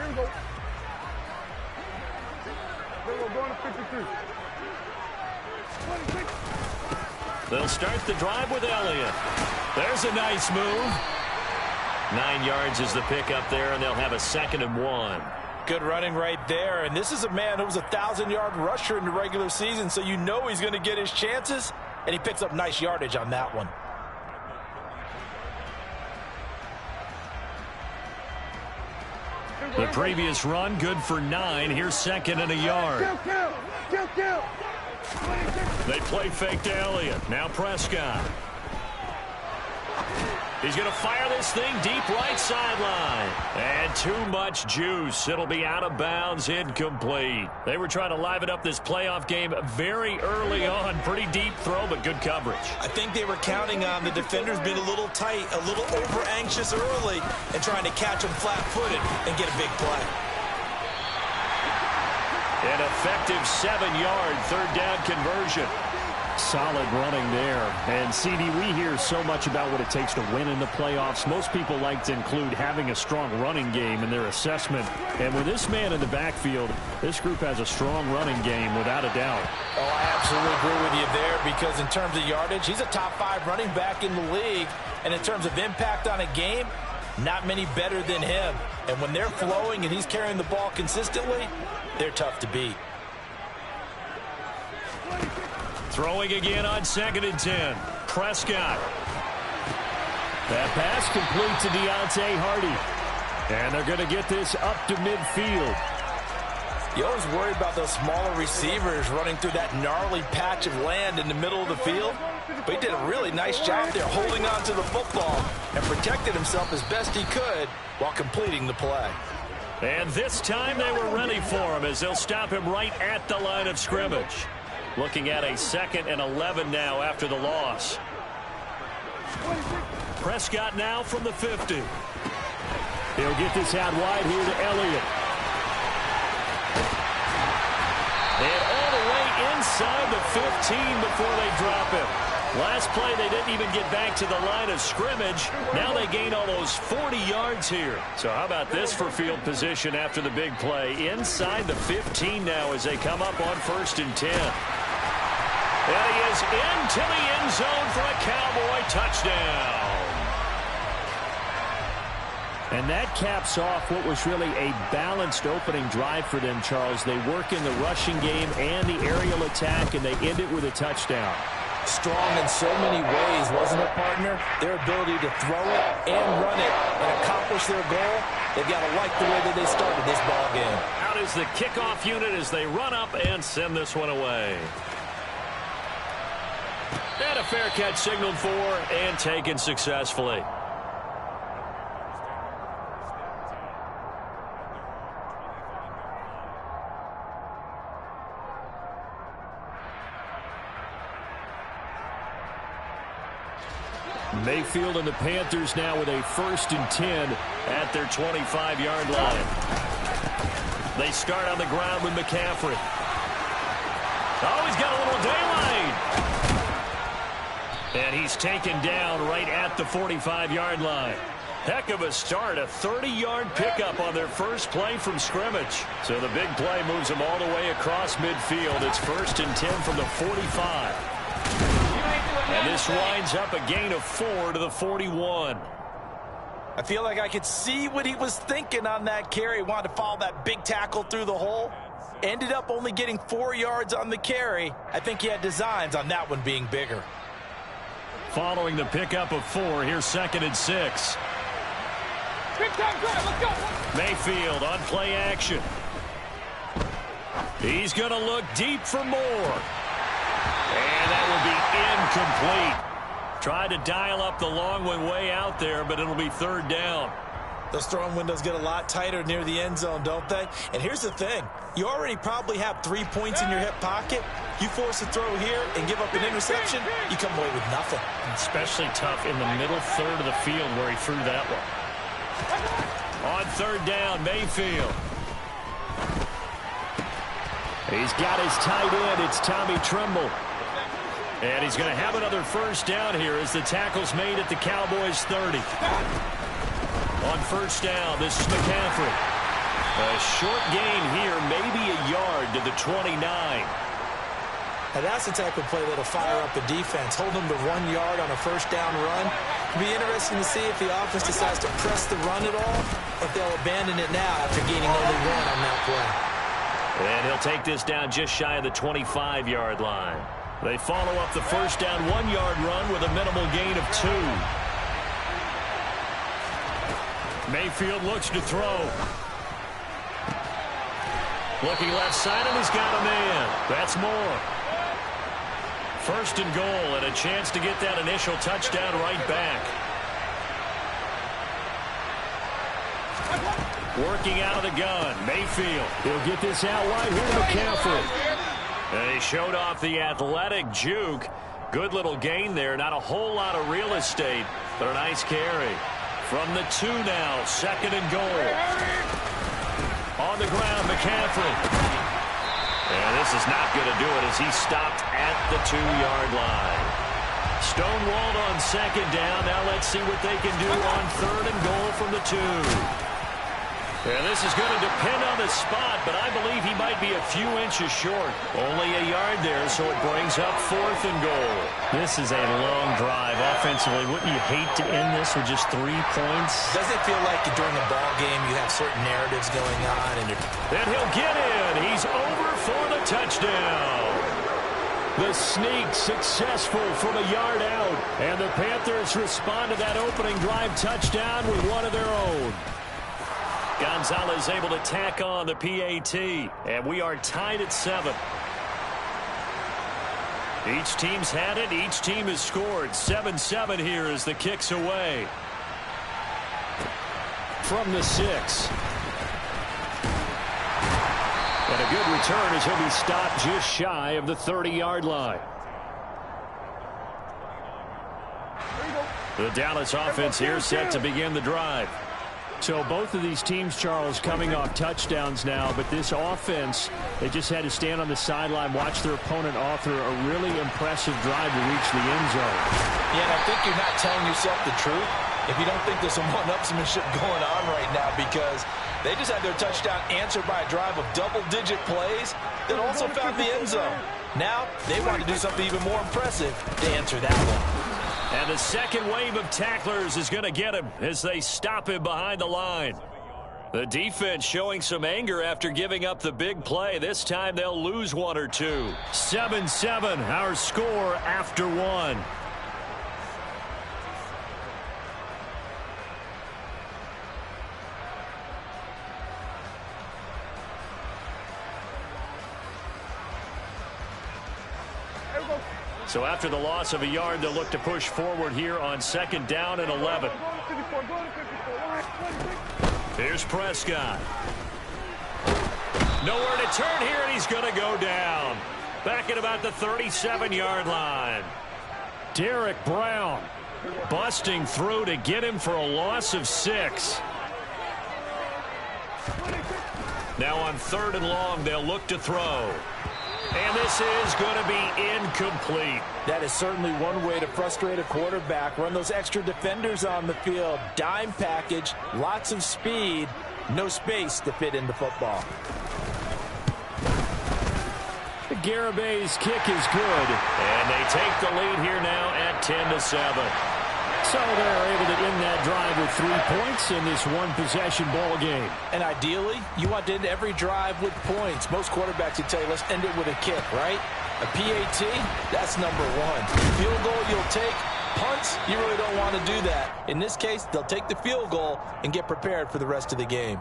we go. We're going to 53. They'll start the drive with Elliott. There's a nice move. 9 yards is the pickup there, and they'll have a 2nd and 1. Good running right there, and this is a man who was a 1,000-yard rusher in the regular season, so you know he's going to get his chances, and he picks up nice yardage on that one. The previous run, good for 9. Here's 2nd and a yard. They play fake to Elliott. Now Prescott. He's going to fire this thing deep right sideline. And too much juice. It'll be out of bounds, incomplete. They were trying to liven up this playoff game very early on. Pretty deep throw, but good coverage. I think they were counting on the defenders being a little tight, a little over-anxious early, and trying to catch them flat-footed and get a big play. An effective 7-yard third down conversion. Solid running there. And, CD, we hear so much about what it takes to win in the playoffs. Most people like to include having a strong running game in their assessment. And with this man in the backfield, this group has a strong running game without a doubt. Oh, I absolutely agree with you there, because in terms of yardage, he's a top 5 running back in the league. And in terms of impact on a game, not many better than him. And when they're flowing and he's carrying the ball consistently, they're tough to beat. Throwing again on 2nd and 10. Prescott. That pass complete to Deontay Hardy. And they're going to get this up to midfield. You always worry about those smaller receivers running through that gnarly patch of land in the middle of the field. But he did a really nice job there holding on to the football and protected himself as best he could while completing the play. And this time they were ready for him as they'll stop him right at the line of scrimmage. Looking at a 2nd and 11 now after the loss. Prescott now from the 50. He'll get this out wide here to Elliott. And all the way inside the 15 before they drop him. Last play, they didn't even get back to the line of scrimmage. Now they gain almost 40 yards here. So how about this for field position after the big play? Inside the 15 now as they come up on 1st and 10. And he is into the end zone for a Cowboy touchdown. And that caps off what was really a balanced opening drive for them, Charles. They work in the rushing game and the aerial attack, and they end it with a touchdown. Strong in so many ways, wasn't it, partner? Their ability to throw it and run it and accomplish their goal, they've got to like the way that they started this ball game. Out is the kickoff unit as they run up and send this one away. And a fair catch signaled for and taken successfully. Mayfield and the Panthers now with a 1st and 10 at their 25-yard line. They start on the ground with McCaffrey. Oh, he's got a little daylight. And he's taken down right at the 45-yard line. Heck of a start, a 30-yard pickup on their first play from scrimmage. So the big play moves them all the way across midfield. It's 1st and 10 from the 45. And this winds up a gain of 4 to the 41. I feel like I could see what he was thinking on that carry. He wanted to follow that big tackle through the hole. Ended up only getting 4 yards on the carry. I think he had designs on that one being bigger. Following the pickup of 4, here's 2nd and 6. Big time drive, let's go. Mayfield on play action. He's going to look deep for more. And that will be incomplete. Tried to dial up the long one way out there, but it'll be 3rd down. Those throwing windows get a lot tighter near the end zone, don't they? And here's the thing. You already probably have 3 points in your hip pocket. You force a throw here and give up an interception, you come away with nothing. Especially tough in the middle third of the field where he threw that one. On 3rd down, Mayfield. He's got his tight end. It's Tommy Tremble. And he's going to have another 1st down here as the tackle's made at the Cowboys' 30. On 1st down, this is McCaffrey. A short gain here, maybe a yard to the 29. Now that's the type of play that'll fire up the defense. Hold them to 1 yard on a first down run. It'll be interesting to see if the offense decides to press the run at all, or if they'll abandon it now after gaining only 1 on that play. And he'll take this down just shy of the 25-yard line. They follow up the first down 1-yard run with a minimal gain of 2. Mayfield looks to throw. Looking left side, and he's got a man. That's more. First and goal, and a chance to get that initial touchdown right back. Working out of the gun, Mayfield. He'll get this out wide here to McCaffrey. And he showed off the athletic juke. Good little gain there. Not a whole lot of real estate, but a nice carry. From the 2 now, second and goal. On the ground, McCaffrey. And this is not going to do it as he stopped at the 2-yard line. Stonewalled on second down. Now let's see what they can do on third and goal from the 2. And this is going to depend on the spot, but I believe he might be a few inches short. Only a yard there, so it brings up fourth and goal. This is a long drive offensively. Wouldn't you hate to end this with just 3 points? Doesn't it feel like during a ball game you have certain narratives going on? And he'll get in. He's over for the touchdown. The sneak successful from a yard out. And the Panthers respond to that opening drive touchdown with one of their own. Gonzalez able to tack on the PAT, and we are tied at 7. Each team's had it. Each team has scored. 7-7 here as the kick's away. From the 6. And a good return as he'll be stopped just shy of the 30-yard line. The Dallas offense here set to begin the drive. So both of these teams, Charles, coming off touchdowns now, but this offense, they just had to stand on the sideline, watch their opponent author a really impressive drive to reach the end zone. Yeah, and I think you're not telling yourself the truth if you don't think there's some one-upsmanship going on right now, because they just had their touchdown answered by a drive of double-digit plays that also found the end zone. Now they want to do something even more impressive to answer that one. And the second wave of tacklers is going to get him as they stop him behind the line. The defense showing some anger after giving up the big play. This time they'll lose 1 or 2. 7-7, our score after 1. So after the loss of a yard, they'll look to push forward here on second down and 11. Here's Prescott. Nowhere to turn here, and he's going to go down. Back at about the 37-yard line. Derek Brown busting through to get him for a loss of 6. Now on third and long, they'll look to throw. And this is going to be incomplete. That is certainly one way to frustrate a quarterback. Run those extra defenders on the field. Dime package, lots of speed, no space to fit into football. The Garabay's kick is good. And they take the lead here now at 10-7. So they're able to end that drive with 3 points in this one-possession ball game. And ideally, you want to end every drive with points. Most quarterbacks would tell you, let's end it with a kick, right? A PAT, that's number 1. Field goal you'll take. Punts, you really don't want to do that. In this case, they'll take the field goal and get prepared for the rest of the game.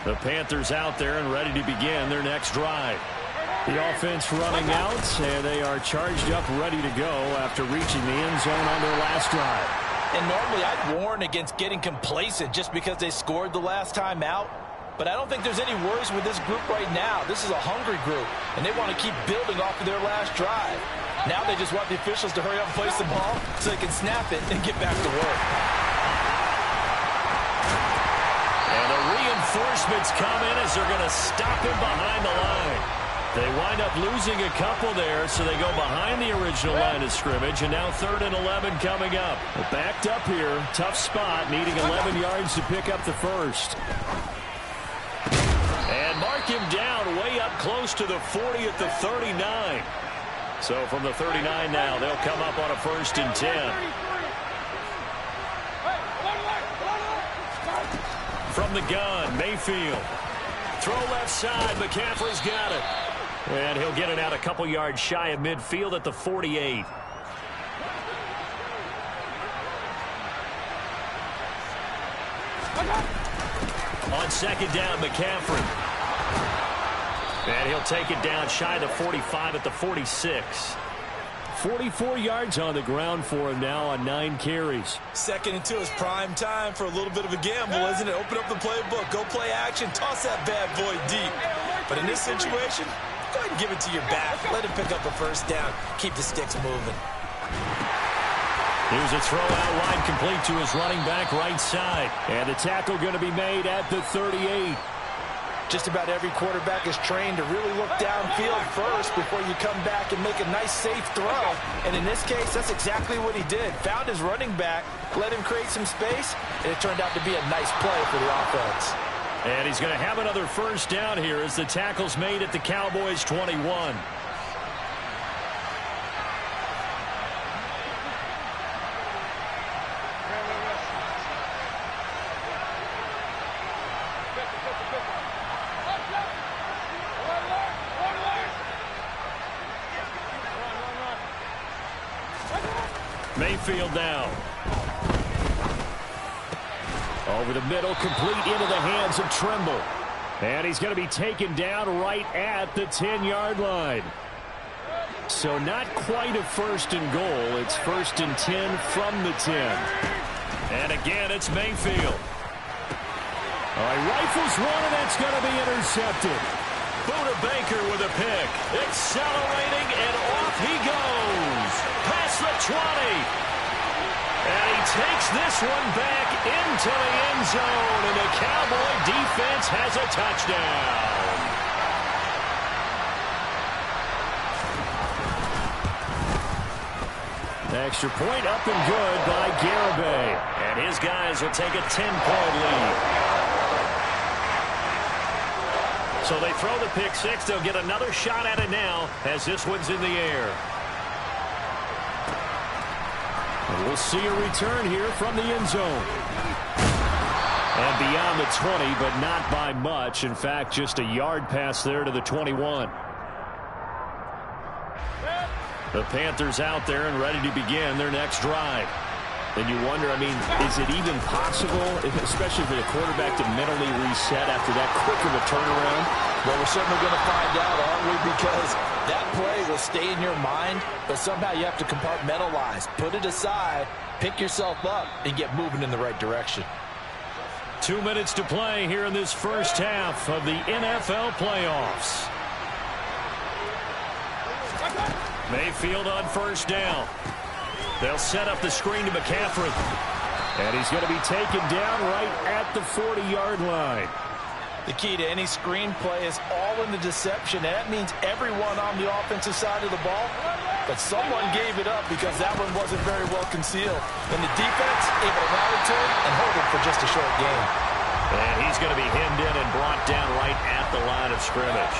The Panthers out there and ready to begin their next drive. The offense running out, and they are charged up, ready to go after reaching the end zone on their last drive. And normally I'd warn against getting complacent just because they scored the last time out. But I don't think there's any worries with this group right now. This is a hungry group, and they want to keep building off of their last drive. Now they just want the officials to hurry up and place the ball so they can snap it and get back to work. And the reinforcements come in as they're going to stop him behind the line. They wind up losing a couple there, so they go behind the original line of scrimmage, and now 3rd and 11 coming up. Backed up here, tough spot, needing 11 yards to pick up the first. And mark him down way up close to the 40 at the 39. So from the 39 now, they'll come up on a 1st and 10. From the gun, Mayfield. Throw left side, McCaffrey's got it. And he'll get it out a couple yards shy of midfield at the 48. On 2nd down, McCaffrey. And he'll take it down shy of the 45 at the 46. 44 yards on the ground for him now on 9 carries. 2nd and 2 is prime time for a little bit of a gamble, isn't it? Open up the playbook, go play action, toss that bad boy deep. But in this situation, go ahead and give it to your back. Let him pick up a 1st down. Keep the sticks moving. Here's a throw out wide, complete to his running back right side. And the tackle going to be made at the 38. Just about every quarterback is trained to really look downfield first before you come back and make a nice, safe throw. And in this case, that's exactly what he did. Found his running back, let him create some space, and it turned out to be a nice play for the offense. And he's going to have another 1st down here as the tackle's made at the Cowboys' 21. Mayfield down. Over the middle, complete into the hands of Trimble. And he's going to be taken down right at the 10-yard line. So not quite a 1st and goal. It's 1st and 10 from the 10. And again, it's Mayfield. All right, rifles one, and it's going to be intercepted. Buda Baker with a pick. Accelerating, and off he goes. Past the 20. And he takes this one back into the end zone, and the Cowboy defense has a touchdown. Extra point up and good by Garibay. And his guys will take a 10-point lead. So they throw the pick six. They'll get another shot at it now as this one's in the air. And we'll see a return here from the end zone. And beyond the 20, but not by much. In fact, just a yard pass there to the 21. The Panthers out there and ready to begin their next drive. And you wonder, I mean, is it even possible, especially for the quarterback, to mentally reset after that quick of a turnaround? Well, we're certainly going to find out, aren't we? Because that play will stay in your mind, but somehow you have to compartmentalize. Put it aside, pick yourself up, and get moving in the right direction. 2 minutes to play here in this first half of the NFL playoffs. Mayfield on first down. They'll set up the screen to McCaffrey. And he's going to be taken down right at the 40-yard line. The key to any screenplay is all in the deception. And that means everyone on the offensive side of the ball. But someone gave it up because that one wasn't very well concealed. And the defense able to rally to him and hold him for just a short game. And he's going to be hemmed in and brought down right at the line of scrimmage.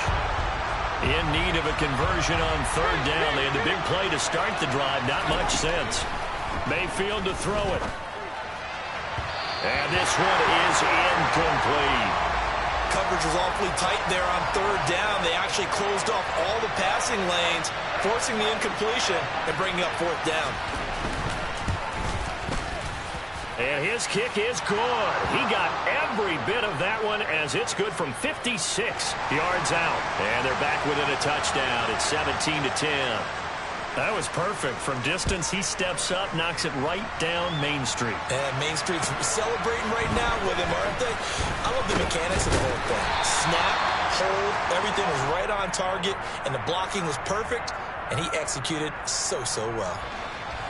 In need of a conversion on third down. They had the big play to start the drive. Not much sense. Mayfield to throw it. And this one is incomplete. Coverage was awfully tight there on third down. They actually closed off all the passing lanes, forcing the incompletion and bringing up fourth down. And his kick is good. He got every bit of that one as it's good from 56 yards out. And they're back within a touchdown. It's 17-10. That was perfect. From distance, he steps up, knocks it right down Main Street. And Main Street's celebrating right now with him, aren't they? I love the mechanics of the whole thing. Snap, hold, everything was right on target, and the blocking was perfect, and he executed so well.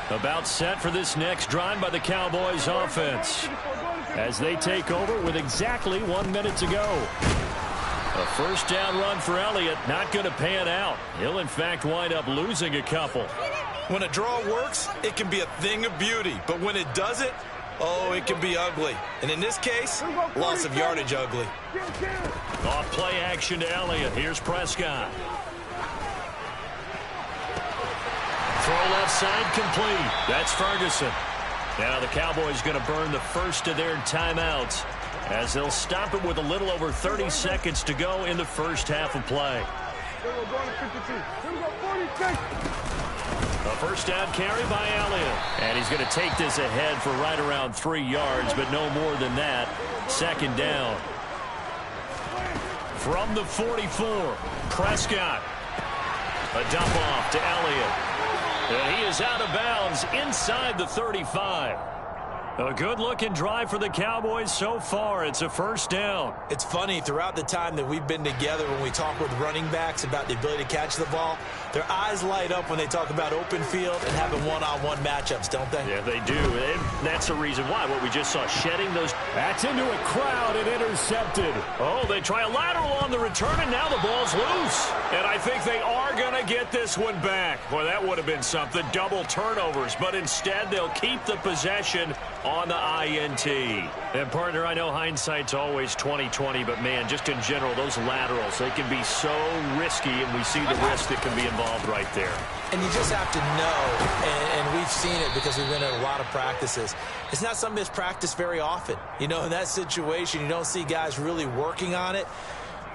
About set for this next drive by the Cowboys offense as they take over with exactly 1 minute to go. A first down run for Elliott, not going to pan out. He'll, in fact, wind up losing a couple. When a draw works, it can be a thing of beauty. But when it doesn't, oh, it can be ugly. And in this case, loss of yardage ugly. Off play action to Elliott. Here's Prescott. Throw left side complete. That's Ferguson. Now the Cowboys going to burn the first of their timeouts as they'll stop it with a little over 30 seconds to go in the first half of play. A first down carry by Elliott. And he's going to take this ahead for right around 3 yards, but no more than that. Second down. From the 44, Prescott. A dump off to Elliott. And he is out of bounds inside the 35. A good-looking drive for the Cowboys so far. It's a first down. It's funny, throughout the time that we've been together, when we talk with running backs about the ability to catch the ball, their eyes light up when they talk about open field and having one-on-one matchups, don't they? Yeah, they do. And that's the reason why. What we just saw, shedding those. That's into a crowd and intercepted. Oh, they try a lateral on the return, and now the ball's loose. And I think they are going to get this one back. Boy, that would have been something. Double turnovers. But instead, they'll keep the possession on the INT. And, partner, I know hindsight's always 20/20, but, man, just in general, those laterals, they can be so risky, and we see the risk that can be involved right there. And you just have to know, and we've seen it because we've been at a lot of practices. It's not something that's practiced very often. You know, in that situation, you don't see guys really working on it.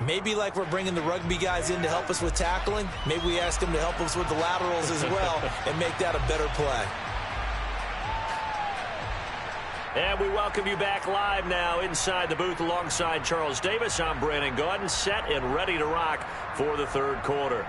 Maybe like we're bringing the rugby guys in to help us with tackling, maybe we ask them to help us with the laterals as well and make that a better play. And we welcome you back live now inside the booth alongside Charles Davis. I'm Brandon Gaudin, set and ready to rock for the third quarter.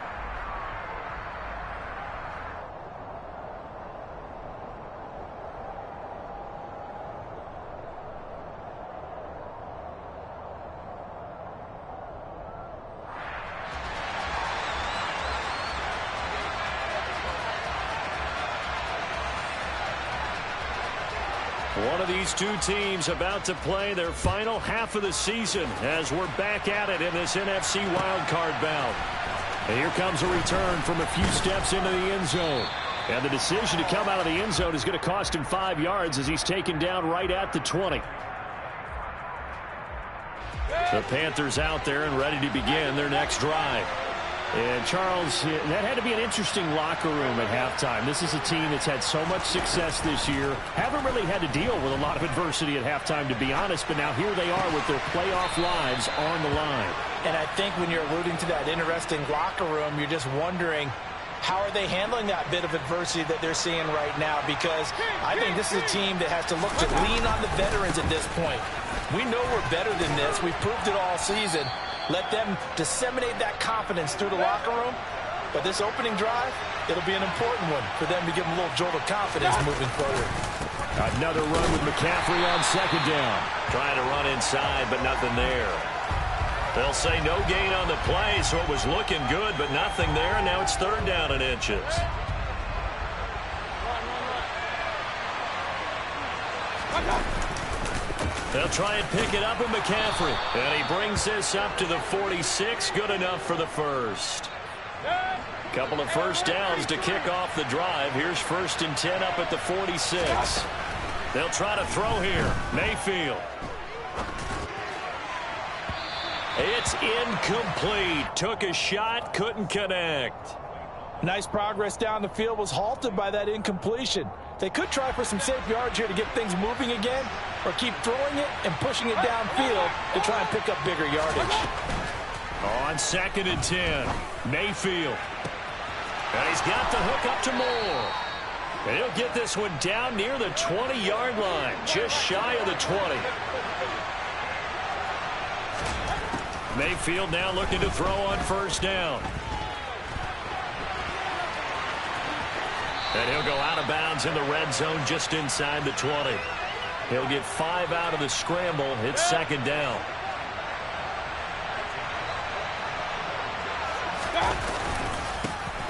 One of these two teams about to play their final half of the season as we're back at it in this NFC wildcard bout. And here comes a return from a few steps into the end zone. And the decision to come out of the end zone is going to cost him 5 yards as he's taken down right at the 20. The Panthers out there and ready to begin their next drive. And, Charles, that had to be an interesting locker room at halftime. This is a team that's had so much success this year. Haven't really had to deal with a lot of adversity at halftime, to be honest. But now here they are with their playoff lives on the line. And I think when you're alluding to that interesting locker room, you're just wondering, how are they handling that bit of adversity that they're seeing right now? Because I think this is a team that has to look to lean on the veterans at this point. We know we're better than this. We've proved it all season. Let them disseminate that confidence through the locker room. But this opening drive, it'll be an important one for them to give them a little jolt of confidence moving forward. Another run with McCaffrey on second down. Trying to run inside, but nothing there. They'll say no gain on the play, so it was looking good, but nothing there. And now it's third down and inches. They'll try and pick it up with McCaffrey. And he brings this up to the 46. Good enough for the first. Couple of first downs to kick off the drive. Here's 1st and 10 up at the 46. They'll try to throw here. Mayfield. It's incomplete. Took a shot, couldn't connect. Nice progress down the field, was halted by that incompletion. They could try for some safe yards here to get things moving again, or keep throwing it and pushing it downfield to try and pick up bigger yardage. On 2nd and 10, Mayfield. And he's got the hook up to Moore. And he'll get this one down near the 20-yard line, just shy of the 20. Mayfield now looking to throw on first down. And he'll go out of bounds in the red zone just inside the 20. He'll get 5 out of the scramble. It's second down.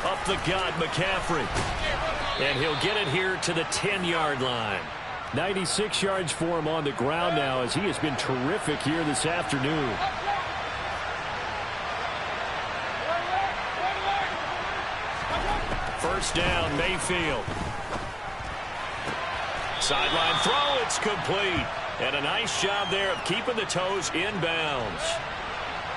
Up the gut, McCaffrey. And he'll get it here to the 10-yard line. 96 yards for him on the ground now as he has been terrific here this afternoon. First down, Mayfield. Sideline throw, it's complete. And a nice job there of keeping the toes inbounds.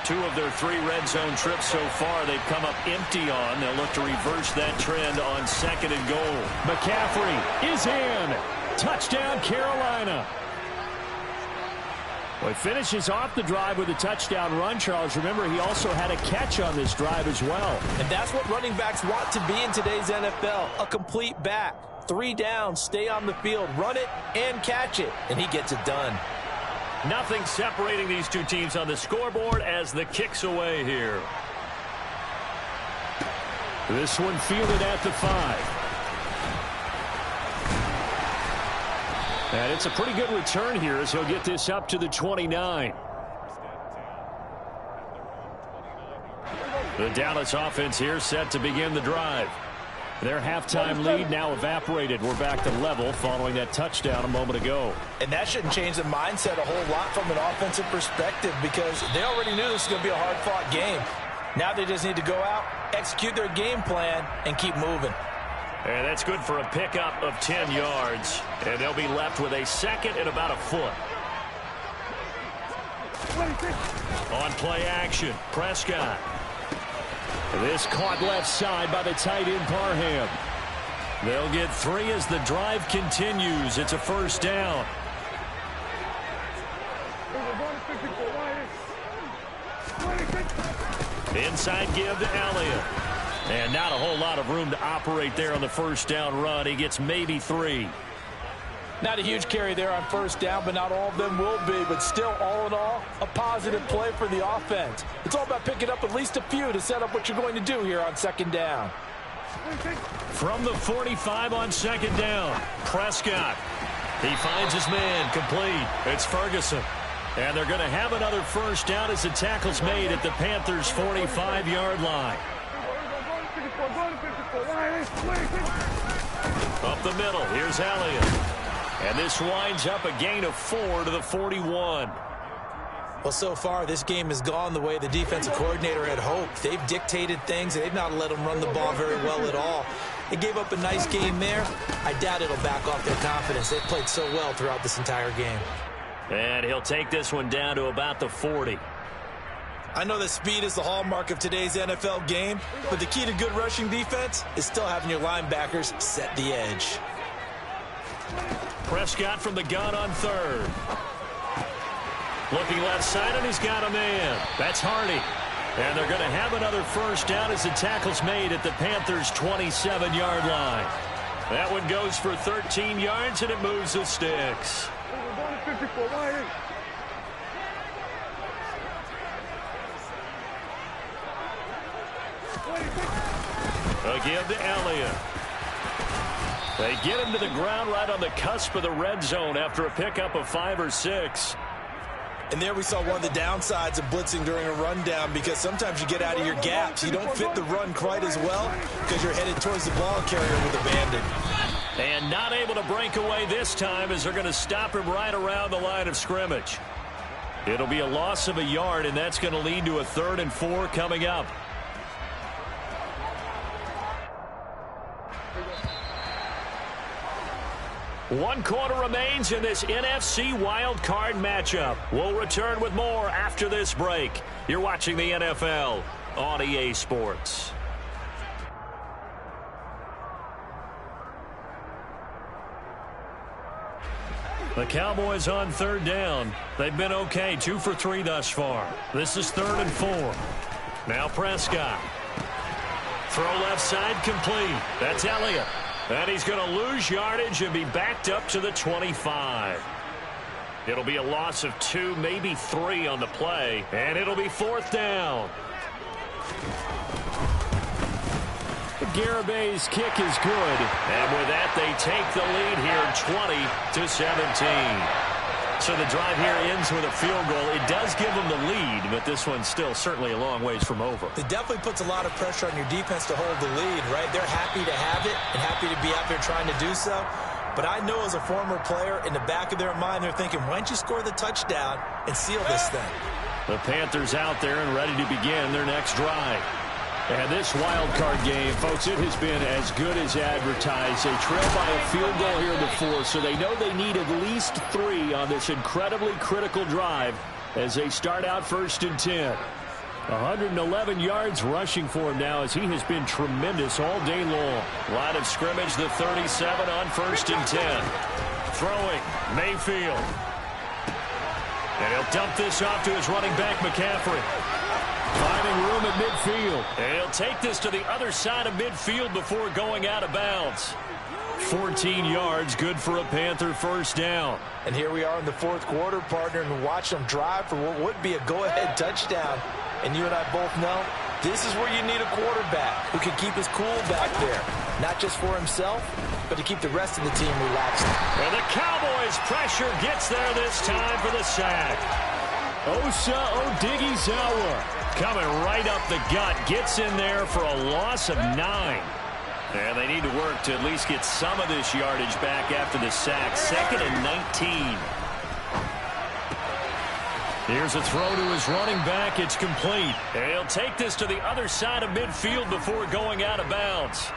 2 of their 3 red zone trips so far they've come up empty on. They'll look to reverse that trend on 2nd and goal. McCaffrey is in. Touchdown, Carolina. Well, he finishes off the drive with a touchdown run, Charles. Remember, he also had a catch on this drive as well. And that's what running backs want to be in today's NFL, a complete back. 3 down, stay on the field, run it, and catch it. And he gets it done. Nothing separating these 2 teams on the scoreboard as the kick's away here. This one fielded at the 5. And it's a pretty good return here as he'll get this up to the 29. The Dallas offense here set to begin the drive. Their halftime lead now evaporated. We're back to level following that touchdown a moment ago. And that shouldn't change the mindset a whole lot from an offensive perspective because they already knew this was going to be a hard-fought game. Now they just need to go out, execute their game plan, and keep moving. And that's good for a pickup of 10 yards. And they'll be left with a 2nd and about a foot. On play action, Prescott. This caught left side by the tight end Parham. They'll get 3 as the drive continues. It's a first down. Inside give to Elliott. And not a whole lot of room to operate there on the first down run. He gets maybe 3. Not a huge carry there on first down, but not all of them will be. But still, all in all, a positive play for the offense. It's all about picking up at least a few to set up what you're going to do here on 2nd down. From the 45 on 2nd down, Prescott. He finds his man complete. It's Ferguson. And they're going to have another first down as the tackle's made at the Panthers' 45-yard line. Up the middle, here's Elliott. And this winds up a gain of 4 to the 41. Well, so far, this game has gone the way the defensive coordinator had hoped. They've dictated things. They've not let them run the ball very well at all. They gave up a nice game there. I doubt it'll back off their confidence. They've played so well throughout this entire game. And he'll take this one down to about the 40. I know that speed is the hallmark of today's NFL game, but the key to good rushing defense is still having your linebackers set the edge. Prescott from the gun on 3rd. Looking left side, and he's got a man. That's Hardy. And they're going to have another first down as the tackle's made at the Panthers' 27-yard line. That one goes for 13 yards, and it moves the sticks. A give to Elliott. They get him to the ground right on the cusp of the red zone after a pickup of 5 or 6. And there we saw one of the downsides of blitzing during a rundown because sometimes you get out of your gaps. You don't fit the run quite as well because you're headed towards the ball carrier with abandon. And not able to break away this time as they're going to stop him right around the line of scrimmage. It'll be a loss of a yard, and that's going to lead to a 3rd and 4 coming up. One quarter remains in this NFC wildcard matchup. We'll return with more after this break. You're watching the NFL on EA Sports. The Cowboys on 3rd down. They've been okay, 2 for 3 thus far. This is 3rd and 4. Now Prescott. Throw left side complete. That's Elliott. And he's going to lose yardage and be backed up to the 25. It'll be a loss of 2, maybe 3 on the play. And it'll be 4th down. Garabay's kick is good. And with that, they take the lead here 20-17. So the drive here ends with a field goal. It does give them the lead, but this one's still certainly a long ways from over. It definitely puts a lot of pressure on your defense to hold the lead, right? They're happy to have it and happy to be out there trying to do so. But I know as a former player, in the back of their mind, they're thinking, why don't you score the touchdown and seal this thing? The Panthers out there and ready to begin their next drive. And this wild card game, folks, it has been as good as advertised. They trail by a field goal here in the fourth, so they know they need at least 3 on this incredibly critical drive as they start out 1st and 10. 111 yards rushing for him now as he has been tremendous all day long. Line of scrimmage, the 37 on 1st and 10. Throwing, Mayfield. And he'll dump this off to his running back, McCaffrey. Finding room at midfield. And he'll take this to the other side of midfield before going out of bounds. 14 yards, good for a Panther first down. And here we are in the 4th quarter, partner, and watch them drive for what would be a go-ahead touchdown. And you and I both know this is where you need a quarterback who can keep his cool back there. Not just for himself, but to keep the rest of the team relaxed. And the Cowboys' pressure gets there this time for the sack. Osa Odighizuwa coming right up the gut, gets in there for a loss of 9. And they need to work to at least get some of this yardage back after the sack. 2nd and 19. Here's a throw to his running back. It's complete. And he'll take this to the other side of midfield before going out of bounds.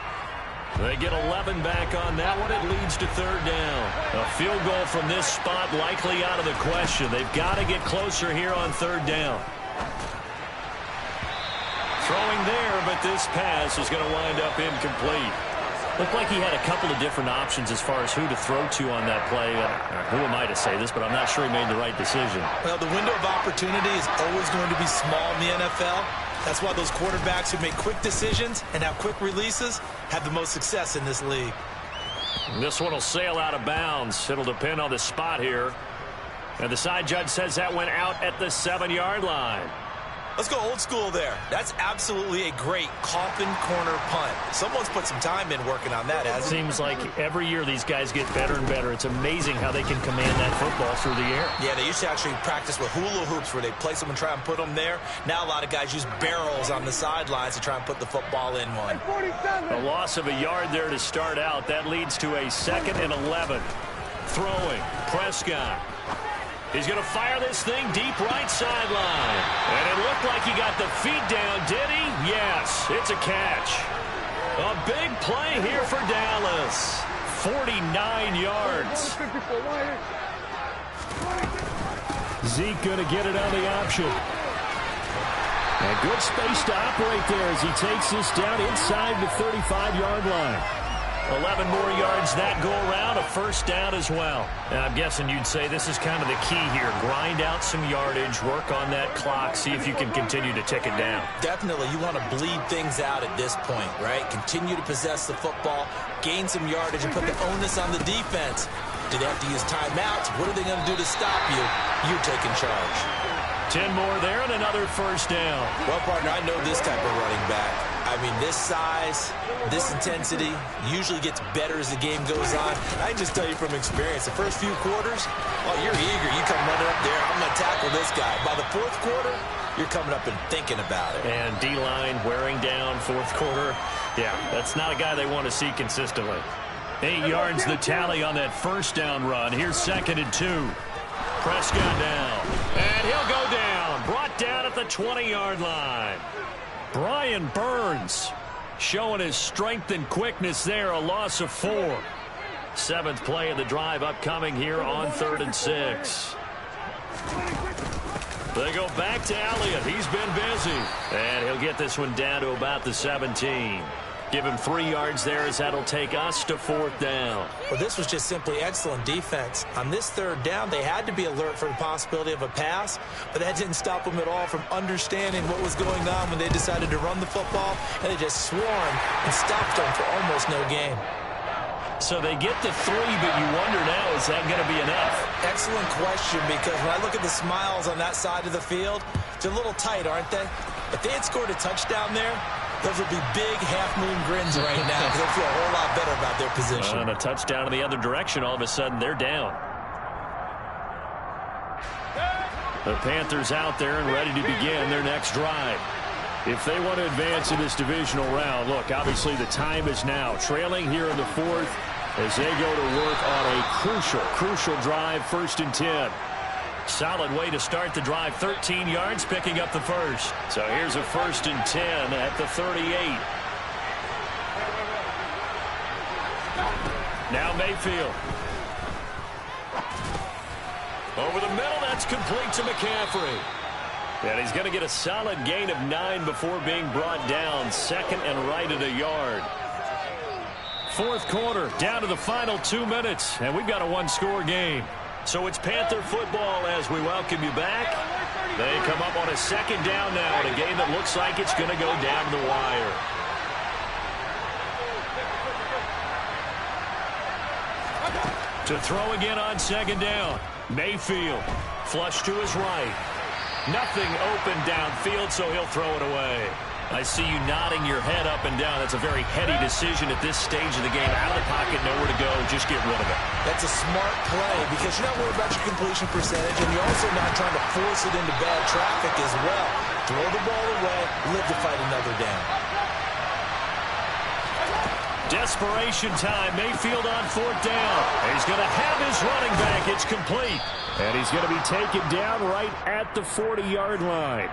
They get 11 back on that one. It leads to 3rd down. A field goal from this spot likely out of the question. They've got to get closer here on 3rd down. Throwing there, but this pass is going to wind up incomplete. Looked like he had a couple of different options as far as who to throw to on that play. Who am I to say this, but I'm not sure he made the right decision. Well, the window of opportunity is always going to be small in the NFL. That's why those quarterbacks who make quick decisions and have quick releases have the most success in this league. This one will sail out of bounds. It'll depend on the spot here. And the side judge says that went out at the 7-yard line. Let's go old school there. That's absolutely a great coffin corner punt. Someone's put some time in working on that, hasn't it? Seems like every year these guys get better and better. It's amazing how they can command that football through the air. Yeah, they used to actually practice with hula hoops where they place them and try and put them there. Now a lot of guys use barrels on the sidelines to try and put the football in one. A loss of a yard there to start out. That leads to a 2nd and 11. Throwing, Prescott. He's going to fire this thing deep right sideline. And it looked like he got the feet down, did he? Yes, it's a catch. A big play here for Dallas. 49 yards. Zeke going to get it on the option. And good space to operate there as he takes this down inside the 35-yard line. 11 more yards that go around, a first down as well. And I'm guessing you'd say this is kind of the key here. Grind out some yardage, work on that clock, see if you can continue to tick it down. Definitely, you want to bleed things out at this point, right? Continue to possess the football, gain some yardage, and put the onus on the defense. Do they have to use timeouts? What are they going to do to stop you? You take in charge. 10 more there and another first down. Well, partner, I know this type of running back. I mean, this size, this intensity usually gets better as the game goes on. I can just tell you from experience, the first few quarters, oh, you're eager. You come running up there, I'm going to tackle this guy. By the 4th quarter, you're coming up and thinking about it. And D-line wearing down 4th quarter. Yeah, that's not a guy they want to see consistently. 8 yards the tally on that first down run. Here's 2nd and 2. Prescott down. And he'll go down. Brought down at the 20-yard line. Brian Burns showing his strength and quickness there. A loss of 4. 7th play of the drive upcoming here on 3rd and 6. They go back to Elliott. He's been busy. And he'll get this one down to about the 17. Give him 3 yards there as that'll take us to 4th down. Well, this was just simply excellent defense. On this 3rd down, they had to be alert for the possibility of a pass, but that didn't stop them at all from understanding what was going on when they decided to run the football, and they just swarmed and stopped them for almost no gain. So they get to 3, but you wonder now, is that going to be enough? Excellent question, because when I look at the smiles on that side of the field, they're a little tight, aren't they? If they had scored a touchdown there, those would be big half-moon grins right now because they'll feel a whole lot better about their position. And a touchdown in the other direction, all of a sudden they're down. The Panthers out there and ready to begin their next drive. If they want to advance in this divisional round, look, obviously the time is now. Trailing here in the 4th as they go to work on a crucial drive, 1st and 10. Solid way to start the drive. 13 yards, picking up the first. So here's a 1st and 10 at the 38. Now Mayfield. Over the middle, that's complete to McCaffrey. And he's going to get a solid gain of 9 before being brought down. 2nd and right at a yard. 4th quarter, down to the final 2 minutes, and we've got a one-score game. So it's Panther football as we welcome you back. They come up on a 2nd down now in a game that looks like it's going to go down the wire. To throw again on 2nd down. Mayfield, flush to his right. Nothing open downfield, so he'll throw it away. I see you nodding your head up and down. That's a very heady decision at this stage of the game. Out of the pocket, nowhere to go. Just get rid of it. That's a smart play because you're not worried about your completion percentage, and you're also not trying to force it into bad traffic as well. Throw the ball away, live to fight another down. Desperation time. Mayfield on 4th down. He's going to have his running back. It's complete. And he's going to be taken down right at the 40-yard line.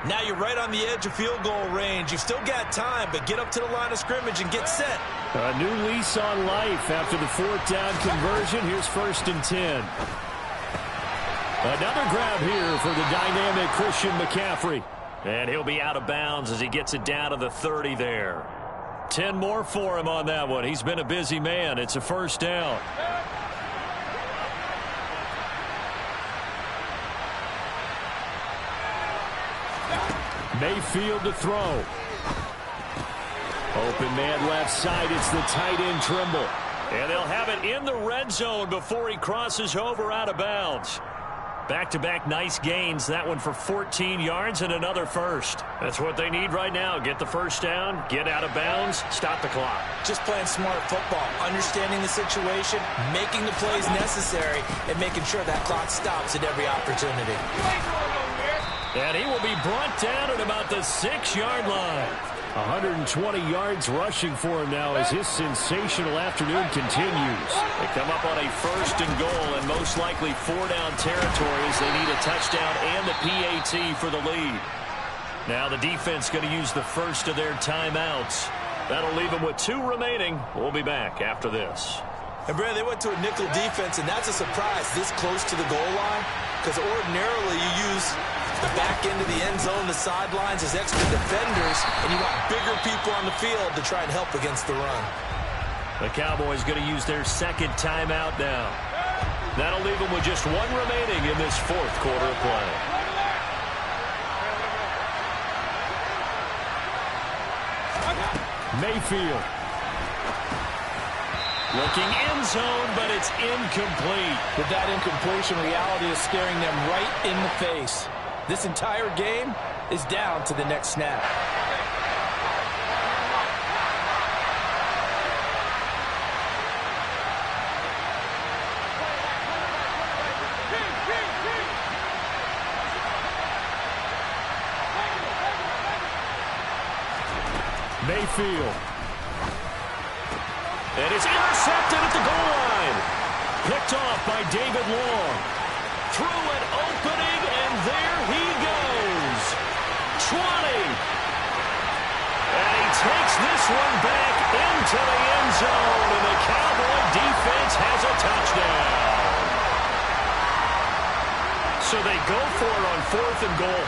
Now you're right on the edge of field goal range. You've still got time, but get up to the line of scrimmage and get set. A new lease on life after the 4th down conversion. Here's 1st and 10. Another grab here for the dynamic Christian McCaffrey. And he'll be out of bounds as he gets it down to the 30 there. 10 more for him on that one. He's been a busy man. It's a 1st down. Mayfield to throw. Open man left side. It's the tight end Trimble. And they'll have it in the red zone before he crosses over out of bounds. Back-to-back nice gains. That one for 14 yards and another first. That's what they need right now. Get the 1st down, get out of bounds, stop the clock. Just playing smart football, understanding the situation, making the plays necessary, and making sure that clock stops at every opportunity. And he will be brought down at about the 6-yard line. 120 yards rushing for him now as his sensational afternoon continues. They come up on a 1st and goal and most likely 4-down territory as they need a touchdown and the PAT for the lead. Now the defense going to use the first of their timeouts. That'll leave them with 2 remaining. We'll be back after this. And Brad, they went to a nickel defense, and that's a surprise this close to the goal line because ordinarily you use the back end of the end zone, the sidelines as extra defenders, and you want bigger people on the field to try and help against the run. The Cowboys going to use their 2nd timeout now. That'll leave them with just 1 remaining in this 4th quarter of play. Mayfield. Looking end zone, but it's incomplete. With that incompletion, reality is staring them right in the face. This entire game is down to the next snap. Mayfield. And it's intercepted at the goal line. Picked off by David Long. Through an opening, and there he goes. 20. And he takes this one back into the end zone, and the Cowboy defense has a touchdown. So they go for it on 4th and goal.